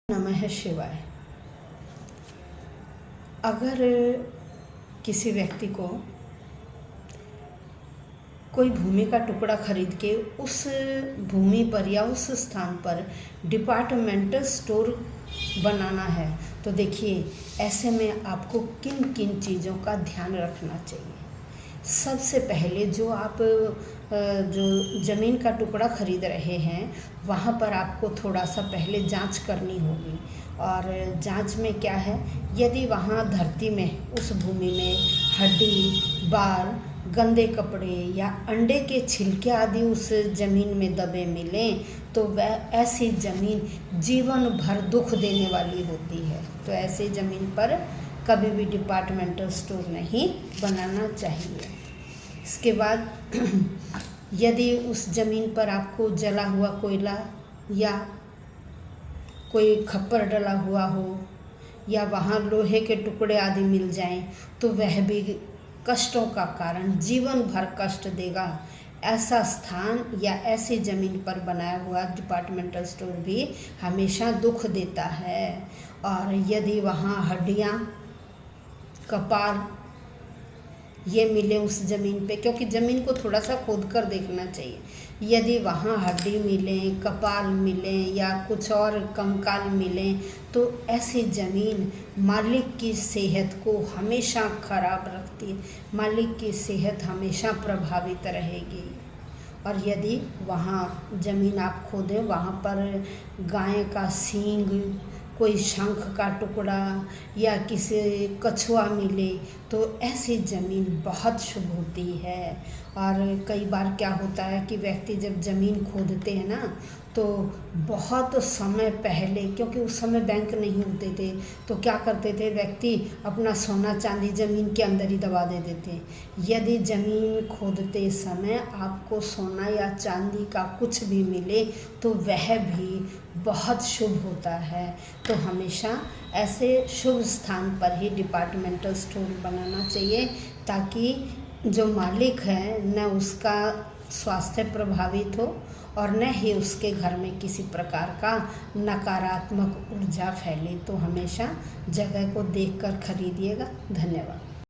नमः शिवाय। अगर किसी व्यक्ति को कोई भूमि का टुकड़ा खरीद के उस भूमि पर या उस स्थान पर डिपार्टमेंटल स्टोर बनाना है, तो देखिए ऐसे में आपको किन किन चीज़ों का ध्यान रखना चाहिए। सबसे पहले जो आप जो ज़मीन का टुकड़ा खरीद रहे हैं, वहाँ पर आपको थोड़ा सा पहले जांच करनी होगी। और जांच में क्या है, यदि वहाँ धरती में उस भूमि में हड्डी, बाल, गंदे कपड़े या अंडे के छिलके आदि उस ज़मीन में दबे मिलें, तो वह ऐसी ज़मीन जीवन भर दुख देने वाली होती है। तो ऐसी ज़मीन पर कभी भी डिपार्टमेंटल स्टोर नहीं बनाना चाहिए। इसके बाद यदि उस ज़मीन पर आपको जला हुआ कोयला या कोई खप्पर डला हुआ हो या वहाँ लोहे के टुकड़े आदि मिल जाएं, तो वह भी कष्टों का कारण, जीवन भर कष्ट देगा। ऐसा स्थान या ऐसी ज़मीन पर बनाया हुआ डिपार्टमेंटल स्टोर भी हमेशा दुख देता है। और यदि वहाँ हड्डियाँ, कपाल ये मिले उस ज़मीन पे, क्योंकि ज़मीन को थोड़ा सा खोद कर देखना चाहिए। यदि वहाँ हड्डी मिले, कपाल मिले या कुछ और कंकाल मिले, तो ऐसी ज़मीन मालिक की सेहत को हमेशा खराब रखती है, मालिक की सेहत हमेशा प्रभावित रहेगी। और यदि वहाँ ज़मीन आप खोदें, वहाँ पर गाय का सींग, कोई शंख का टुकड़ा या किसी कछुआ मिले, तो ऐसी ज़मीन बहुत शुभ होती है। और कई बार क्या होता है कि व्यक्ति जब ज़मीन खोदते हैं ना, तो बहुत समय पहले, क्योंकि उस समय बैंक नहीं होते थे, तो क्या करते थे व्यक्ति, अपना सोना चांदी ज़मीन के अंदर ही दबा देते थे। यदि ज़मीन खोदते समय आपको सोना या चांदी का कुछ भी मिले, तो वह भी बहुत शुभ होता है। तो हमेशा ऐसे शुभ स्थान पर ही डिपार्टमेंटल स्टोर बनाना चाहिए, ताकि जो मालिक है न उसका स्वास्थ्य प्रभावित हो और न ही उसके घर में किसी प्रकार का नकारात्मक ऊर्जा फैले। तो हमेशा जगह को देखकर खरीदिएगा। धन्यवाद।